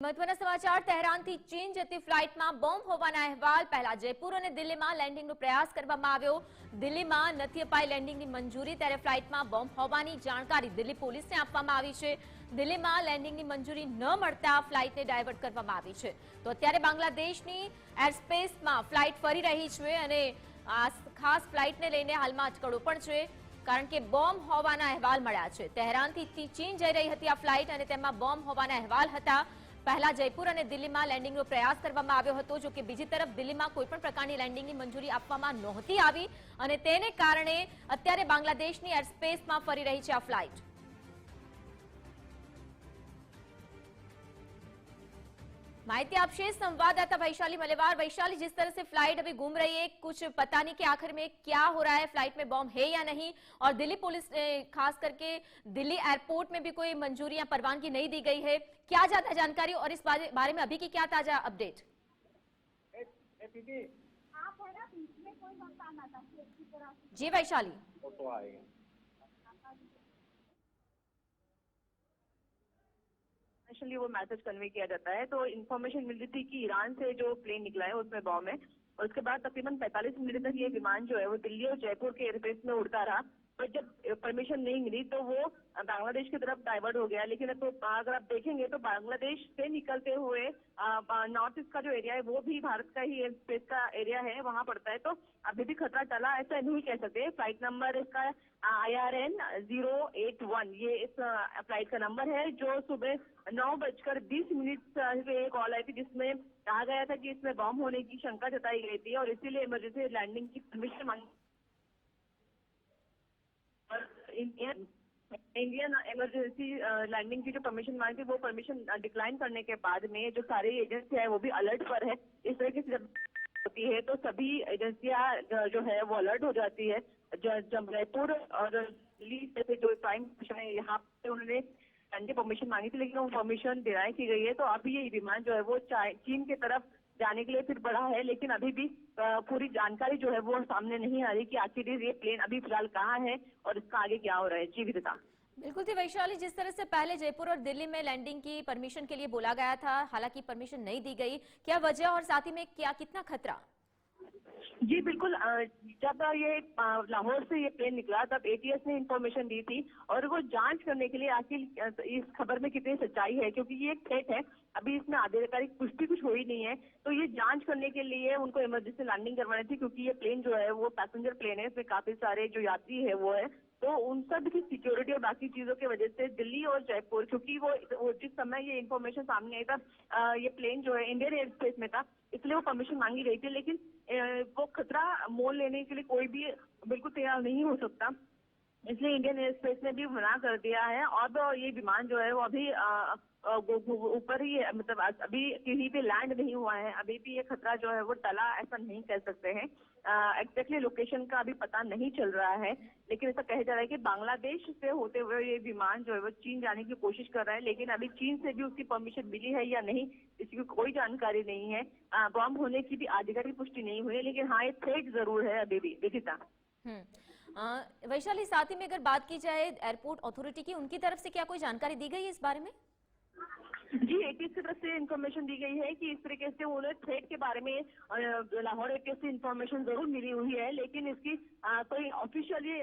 મહત્વના સમાચાર તહેરાનથી ચીન જતી ફ્લાઇટમાં બોમ્બ હોવાના અહેવાલ પહેલા જયપુર અને દિલ્હીમાં લેન્ડિંગનો પ્રયાસ કરવામાં આવ્યો। દિલ્હીમાં નથી અપાઈ લેન્ડિંગની મંજૂરી, ત્યારે ફ્લાઇટમાં બોમ્બ હોવાની જાણકારી દિલ્હી પોલીસને આપવામાં આવી છે। દિલ્હીમાં લેન્ડિંગની મંજૂરી ન મળતા ફ્લાઇટને ડાયવર્ટ કરવામાં આવી છે। તો અત્યારે બાંગ્લાદેશની એરસ્પેસમાં ફ્લાઇટ ફરી રહી છે અને આ ખાસ ફ્લાઇટને લઈને હાલમાં અટકળો પણ છે, કારણ કે બોમ્બ હોવાના અહેવાલ મળ્યા છે। તહેરાનથી ચીન જઈ રહી હતી આ ફ્લાઇટ અને તેમાં બોમ્બ હોવાના અહેવાલ હતા। पहला जयपुर और दिल्ली में लैंडिंग प्रयास करवामां आव्यो हतो, जो कि बीजी तरफ दिल्ली में कोईपण प्रकारनी लैंडिंग की मंजूरी आपवामां नहोती आवी अने तेने कारणे अत्यारे बांग्लादेशनी एरस्पेस में फरी रही है आ फ्लाइट। माहिती आपसे संवाददाता वैशाली मलेवार। वैशाली, जिस तरह से फ्लाइट अभी घूम रही है, कुछ पता नहीं कि आखिर में क्या हो रहा है, फ्लाइट में बॉम्ब है या नहीं, और दिल्ली पुलिस खास करके दिल्ली एयरपोर्ट में भी कोई मंजूरी या परवानगी नहीं दी गई है, क्या ज्यादा जानकारी और इस बारे में अभी की क्या ताजा अपडेट? जी वैशाली। वो मैसेज कन्वे किया जाता है, तो इन्फॉर्मेशन मिल रही थी कि ईरान से जो प्लेन निकला है उसमें बॉम्ब है, और उसके बाद तकरीबन 45 मिनट तक ये विमान जो है वो दिल्ली और जयपुर के एयरबेस में उड़ता रहा। पर जब परमिशन नहीं मिली तो वो बांग्लादेश की तरफ डाइवर्ट हो गया। लेकिन तो अगर आप देखेंगे तो बांग्लादेश से निकलते हुए नॉर्थ ईस्ट का जो एरिया है वो भी भारत का ही एयर स्पेस का एरिया है, वहां पड़ता है। तो अभी भी खतरा टला ऐसा नहीं कह सकते। फ्लाइट नंबर इसका IRN 081 ये इस फ्लाइट का नंबर है, जो सुबह 9:20 पे एक कॉल आई थी जिसमें कहा गया था कि इसमें बॉम्ब होने की शंका जताई गई थी और इसीलिए इमरजेंसी लैंडिंग की परमिशन मांगी। इंडियन इमरजेंसी लैंडिंग की जो परमिशन मांगी वो परमिशन डिक्लाइन करने के बाद में जो सारी एजेंसी है वो भी अलर्ट पर है। इस तरह की जब होती है तो सभी एजेंसियां जो है वो अलर्ट हो जाती है। जयपुर और दिल्ली जैसे जो प्राइम मिशन है यहाँ पे उन्होंने परमिशन मांगी थी, लेकिन वो परमिशन डिनाई की गई है। तो अभी ये विमान जो है वो चीन की तरफ जाने के लिए फिर बढ़ा है, लेकिन अभी भी पूरी जानकारी जो है वो सामने नहीं आ रही कि आखिर ये प्लेन अभी फिलहाल कहाँ है और इसका आगे क्या हो रहा है। जी विदिता। बिल्कुल थी वैशाली, जिस तरह से पहले जयपुर और दिल्ली में लैंडिंग की परमिशन के लिए बोला गया था, हालांकि परमिशन नहीं दी गई, क्या वजह और साथ ही में क्या कितना खतरा? जी बिल्कुल, जब ये लाहौर से ये प्लेन निकला तब ATS ने इंफॉर्मेशन दी थी और वो जांच करने के लिए आखिर इस खबर में कितनी सच्चाई है, क्योंकि ये एक थ्रेट है, अभी इसमें आधिकारिक पुष्टि कुछ हो ही नहीं है। तो ये जांच करने के लिए उनको इमरजेंसी लैंडिंग करवानी थी, क्योंकि ये प्लेन जो है वो पैसेंजर प्लेन है, इसमें काफी सारे जो यात्री है वो है। तो उन सब की सिक्योरिटी और बाकी चीजों की वजह से दिल्ली और जयपुर, क्योंकि वो जिस समय ये इन्फॉर्मेशन सामने आई था ये प्लेन जो है इंडियन एयर स्पेस में था, इसलिए वो परमिशन मांगी गई थी। लेकिन वो खतरा मोल लेने के लिए कोई भी बिल्कुल तैयार नहीं हो सकता, इसलिए इंडियन एयर स्पेस ने भी मना कर दिया है। और ये विमान जो है वो अभी ऊपर ही मतलब अभी कहीं पे लैंड नहीं हुआ है, अभी भी ये खतरा जो है वो टला ऐसा नहीं कह सकते हैं। एग्जैक्टली लोकेशन का अभी पता नहीं चल रहा है, लेकिन ऐसा कहा जा रहा है कि बांग्लादेश से होते हुए ये विमान जो है वो चीन जाने की कोशिश कर रहा है, लेकिन अभी चीन से भी उसकी परमिशन मिली है या नहीं इसकी कोई जानकारी नहीं है। बॉम्ब होने की भी आधिकारिक पुष्टि नहीं हुई है, लेकिन हाँ ये थ्रेट जरूर है अभी भी। विदिता। वैशाली, साथ ही में अगर बात की जाए एयरपोर्ट अथॉरिटी की, उनकी तरफ से क्या कोई जानकारी दी गई है इस बारे में? जी ATS की तरफ से इन्फॉर्मेशन दी गई है कि इस तरीके से उन्हें थ्रेट के बारे में लाहौर ATS से इन्फॉर्मेशन जरूर मिली हुई है, लेकिन इसकी कोई ऑफिशियली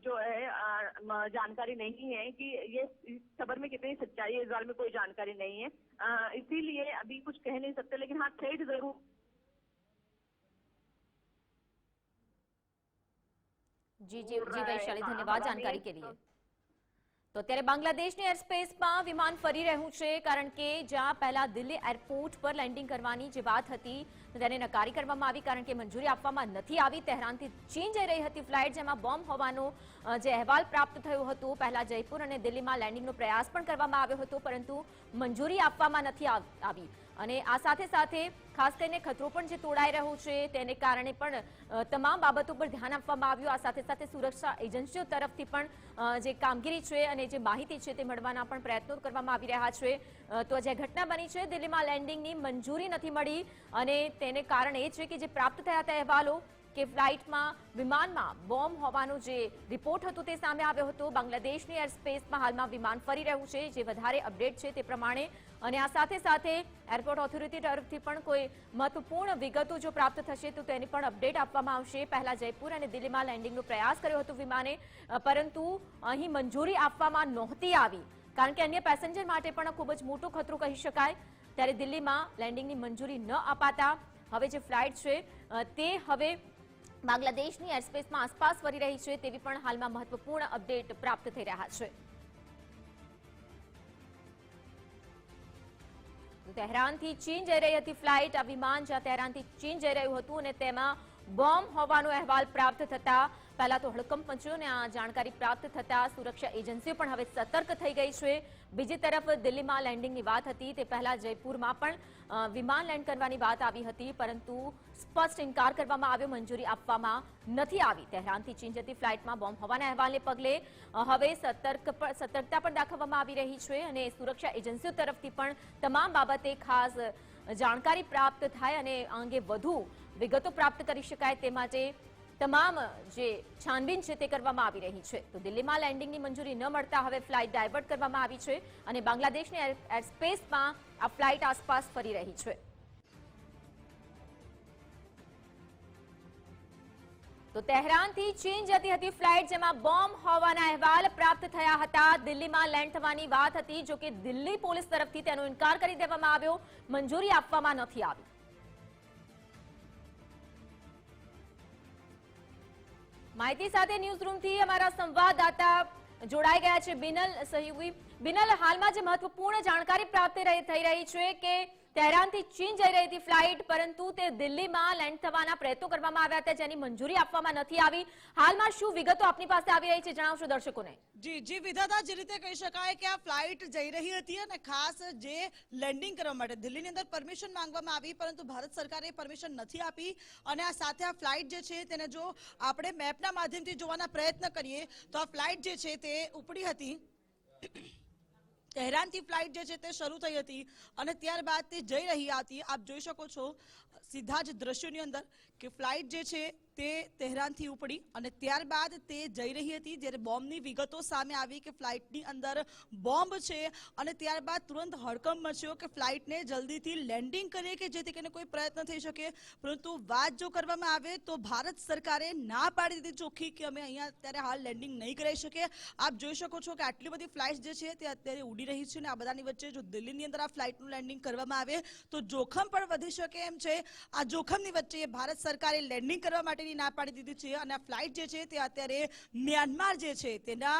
जो है जानकारी नहीं है कि ये इस खबर में कितनी सच्चाई है, इस बारे में कोई जानकारी नहीं है, इसीलिए अभी कुछ कह नहीं सकते। लेकिन हाँ थ्रेट जरूर। जी वैशाली, धन्यवाद जानकारी के लिए। तो અત્યારે બાંગ્લાદેશની એરસ્પેસમાં વિમાન ફરી રહ્યું છે, કારણ કે જ્યાં પહેલા દિલ્હી એરપોર્ટ પર લેન્ડિંગ કરવાની જે વાત હતી તેને નકારી કરવામાં આવી, કારણ કે મંજૂરી આપવામાં નથી આવી। તહેરાનથી ચીન જઈ રહી હતી ફ્લાઇટ, જેમાં બોમ્બ હોવાનો જે અહેવાલ પ્રાપ્ત થયો હતો, પહેલા જયપુર અને દિલ્હીમાં લેન્ડિંગનો પ્રયાસ પણ કરવામાં આવ્યો હતો, પરંતુ મંજૂરી આપવામાં નથી આવી। અને આ સાથે સાથે ખાસ કરીને ખતરો પણ જે તોડાઈ રહ્યો છે તેને કારણે પણ તમામ બાબતો પર ધ્યાન આપવામાં આવ્યું। આ સાથે સાથે સુરક્ષા એજન્સીઓ તરફથી પણ જે કામગીરી છે અને જે માહિતી છે તે મળવાના પણ પ્રયત્નો કરવામાં આવી રહ્યા છે। તો જે ઘટના બની છે દિલ્હીમાં લેન્ડિંગની મંજૂરી નથી મળી અને તેને કારણ એ છે કે જે પ્રાપ્ત થયા હતા અહેવાલો કે ફ્લાઇટમાં વિમાનમાં બોમ્બ હોવાનો જે રિપોર્ટ હતો તે સામે આવ્યો હતો। બાંગ્લાદેશની એર સ્પેસમાં હાલમાં વિમાન ફરી રહ્યું છે। જે વધારે અપડેટ છે તે પ્રમાણે અને આ સાથે સાથે એરપોર્ટ ઓથોરિટી તરફથી પણ કોઈ મહત્વપૂર્ણ વિગતો જો પ્રાપ્ત થશે તો તેની પણ અપડેટ આપવામાં આવશે. પહેલા જયપુર અને દિલ્હીમાં લેન્ડિંગનો પ્રયાસ કર્યો હતો વિમાને, પરંતુ અહીં મંજૂરી આપવામાં નહોતી આવી, કારણ કે અન્ય પેસેન્જર માટે પણ ખૂબ જ મોટો ખતરો કહી શકાય. ત્યારે દિલ્હીમાં લેન્ડિંગની મંજૂરી ન અપાતા હવે જે ફ્લાઇટ છે તે હવે બાંગ્લાદેશની એરસ્પેસમાં આસપાસ ફરી રહી છે તેવી પણ હાલમાં મહત્વપૂર્ણ અપડેટ પ્રાપ્ત થઈ રહ્યા છે. તહેરાનથી ચીન જઈ રહી હતી ફ્લાઇટ. આ વિમાન જ્યાં તહેરાનથી ચીન જઈ રહ્યું હતું અને તેમાં બોમ્બ હોવાનો અહેવાલ પ્રાપ્ત થતા પહેલા તો હડકંપ મચ્યો અને આ જાણકારી પ્રાપ્ત થતા સુરક્ષા એજન્સીઓ પણ હવે સતર્ક થઈ ગઈ છે. બીજી તરફ દિલ્હીમાં લેન્ડિંગની વાત હતી, તે પહેલા જયપુરમાં પણ વિમાન લેન્ડ કરવાની વાત આવી હતી, પરંતુ સ્પષ્ટ ઇનકાર કરવામાં આવ્યો, મંજૂરી આપવામાં નથી આવી. તહેરાનથી ચીન જતી ફ્લાઇટમાં બોમ્બ હોવાના અહેવાલને પગલે હવે સતર્કતા પણ દાખવવામાં આવી રહી છે અને સુરક્ષા એજન્સીઓ તરફથી પણ તમામ બાબતે ખાસ જાણકારી પ્રાપ્ત થાય અને આ અંગે વધુ વિગતો પ્રાપ્ત કરી શકાય તે માટે તમામ જે છાનબીન છે તે કરવામાં આવી રહી છે. તો દિલ્હીમાં લેન્ડિંગની મંજૂરી ન મળતા હવે ફ્લાઇટ ડાયવર્ટ કરવામાં આવી છે અને બાંગ્લાદેશની એરસ્પેસમાં આ ફ્લાઇટ આસપાસ ફરી રહી છે. તો તહેરાનથી ચીન જતી હતી ફ્લાઇટ જેમાં બોમ્બ હોવાના અહેવાલ પ્રાપ્ત થયા હતા. દિલ્હીમાં લેન્ડ થવાની વાત હતી, જો કે દિલ્હી પોલીસ તરફથી તેનો ઇનકાર કરી દેવામાં આવ્યો, મંજૂરી આપવામાં નથી આવી. માહિતી સાથે ન્યૂઝરૂમથી અમારા સંવાદદાતા જોડાઈ ગયા છે બિનલ સહયોગી. બિનલ, હાલમાં જે મહત્વપૂર્ણ જાણકારી પ્રાપ્ત થઈ રહી છે કે તહેરાનથી ચીન જઈ રહી હતી ફ્લાઇટ, પરંતુ તે દિલ્હીમાં લેન્ડ થવાના પ્રયત્નો કરવામાં આવ્યા હતા જેની મંજૂરી આપવામાં નથી આવી. હાલમાં શું વિગતો આપની પાસે આવી રહી છે, જણાવશો દર્શકોને? જી વિધાતા, જે રીતે કહી શકાય કે આ ફ્લાઇટ જઈ રહી હતી અને ખાસ જે લેન્ડિંગ કરવા માટે દિલ્હીની અંદર પરમિશન માંગવામાં આવી, પરંતુ ભારત સરકારે પરમિશન નથી આપી. અને આ સાથે આ ફ્લાઇટ જે છે તેને જો આપણે મેપના માધ્યમથી જોવાના પ્રયત્ન કરીએ તો આ ફ્લાઇટ જે છે તે ઉપડી હતી. તહેરાનથી ફ્લાઇટ જે છે તે શરૂ થઈ હતી અને ત્યારબાદ તે જઈ રહી હતી. આપ જોઈ શકો છો સીધા જ દ્રશ્યોની અંદર કે ફ્લાઇટ જે છે તે તહેરાનથી ઉપડી અને ત્યારબાદ તે જઈ રહી હતી. જ્યારે બોમ્બની વિગતો સામે આવી કે ફ્લાઇટની અંદર બોમ્બ છે અને ત્યારબાદ તુરંત હડકંપ મચ્યો કે ફ્લાઇટને જલ્દીથી લેન્ડિંગ કરે કે જેથી કરીને કોઈ પ્રયત્ન થઈ શકે. પરંતુ વાત જો કરવામાં આવે તો ભારત સરકારે ના પાડી દીધી ચોખ્ખી કે અમે અહીંયા અત્યારે હાલ લેન્ડિંગ નહીં કરાવી શકીએ. આપ જોઈ શકો છો કે આટલી બધી ફ્લાઇટ જે છે તે અત્યારે ઉડી રહી છે અને આ બધાની વચ્ચે જો દિલ્હીની અંદર આ ફ્લાઇટનું લેન્ડિંગ કરવામાં આવે તો જોખમ પણ વધી શકે એમ છે. આ જોખમની વચ્ચે ભારત સરકારે લેન્ડિંગ કરવા માટેની ના પાડી દીધી છે અને આ ફ્લાઇટ જે છે તે અત્યારે મ્યાનમાર જે છે તેના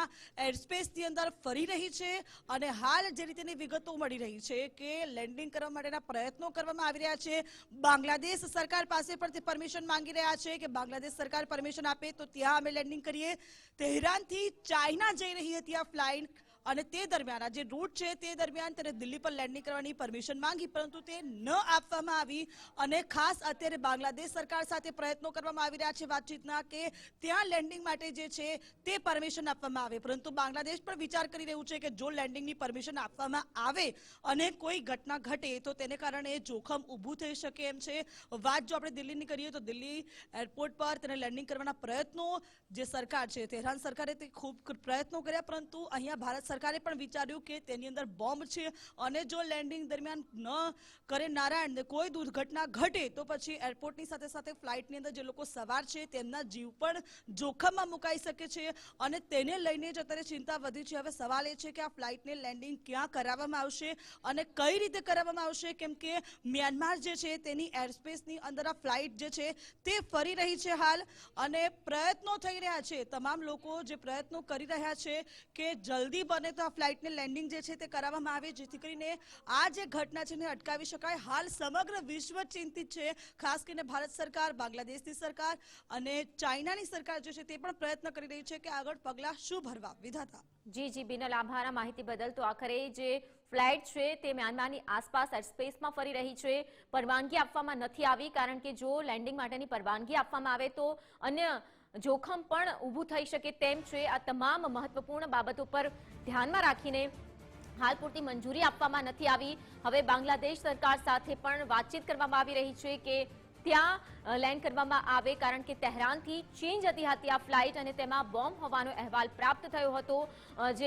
એરસ્પેસની અંદર ફરી રહી છે અને હાલ જે રીતેની વિગતો મળી રહી છે કે લેન્ડિંગ કરવા માટેના પ્રયત્નો કરવામાં આવી રહ્યા છે. બાંગ્લાદેશ સરકાર પાસે પણ તે પરમિશન માંગી રહ્યા છે કે બાંગ્લાદેશ સરકાર પરમિશન આપે તો ત્યાં અમે લેન્ડિંગ કરીએ. તહેરાનથી ચાઇના જઈ રહી હતી આ ફ્લાઇટ અને તે દરમિયાન આ જે રૂટ છે તે દરમિયાન તેને દિલ્હી પર લેન્ડિંગ કરવાની પરમિશન માંગી, પરંતુ તે ન આપવામાં આવી. અને ખાસ અત્યારે બાંગ્લાદેશ સરકાર સાથે પ્રયત્નો કરવામાં આવી રહ્યા છે વાતચીતના કે ત્યાં લેન્ડિંગ માટે જે છે તે પરમિશન આપવામાં આવે. પરંતુ બાંગ્લાદેશ પણ વિચાર કરી રહ્યું છે કે જો લેન્ડિંગની પરમિશન આપવામાં આવે અને કોઈ ઘટના ઘટે તો તેને કારણે જોખમ ઊભું થઈ શકે એમ છે. વાત જો આપણે દિલ્હીની કરીએ તો દિલ્હી એરપોર્ટ પર તેને લેન્ડિંગ કરવાના પ્રયત્નો જે સરકાર છે, તહેરાન સરકારે તે ખૂબ પ્રયત્નો કર્યા, પરંતુ અહીંયા ભારત સરકારે પણ વિચાર્યું કે તેની અંદર બોમ્બ છે અને જો લેન્ડિંગ દરમિયાન ન કરે નારાયણ કોઈ દુર્ઘટના ઘટે તો પછી એરપોર્ટની સાથે સાથે ફ્લાઇટની અંદર જે લોકો સવાર છે તેમના જીવ પણ જોખમમાં મુકાઈ શકે છે અને તેને લઈને જ અત્યારે ચિંતા વધી છે. હવે સવાલ એ છે કે આ ફ્લાઇટને લેન્ડિંગ ક્યાં કરાવવામાં આવશે અને કઈ રીતે કરાવવામાં આવશે, કેમ કે મ્યાનમાર જે છે તેની એરસ્પેસની અંદર આ ફ્લાઇટ જે છે તે ફરી રહી છે હાલ અને પ્રયત્નો થઈ રહ્યા છે. તમામ લોકો જે પ્રયત્નો કરી રહ્યા છે કે જલ્દી બને તો આ ફ્લાઇટને લેન્ડિંગ જે છે તે કરાવવામાં આવે જેથી કરીને આ જે ઘટના છે એને અટકાવી શકાય. હાલ સમગ્ર વિશ્વ ચિંતિત છે, ખાસ કરીને ભારત સરકાર, બાંગ્લાદેશની સરકાર અને ચાઇનાની સરકાર જે છે તે પણ પ્રયત્ન કરી રહી છે કે આગળ પગલાં શું ભરવા. વિધાતા જી બિનલ, આભાર માહિતી બદલ. તો આખરે જે ફ્લાઇટ છે તે મ્યાનમારની આસપાસ એરસ્પેસમાં ફરી રહી છે, પરવાનગી આપવામાં નથી આવી, કારણ કે જો લેન્ડિંગ માટેની પરવાનગી આપવામાં આવે તો અન્ય જોખમ પણ ઊભું થઈ શકે તેમ છે. આ તમામ મહત્વપૂર્ણ બાબતો પર ધ્યાનમાં રાખીને હાલ પૂરતી મંજૂરી આપવામાં નથી આવી. હવે બાંગ્લાદેશ સરકાર સાથે પણ વાતચીત કરવામાં આવી રહી છે કે ત્યાં લેન્ડ કરવામાં આવે, કારણ કે તહેરાનથી ચીન જતી હતી આ ફ્લાઇટ અને તેમાં બોમ્બ હોવાનો અહેવાલ પ્રાપ્ત થયો હતો. જે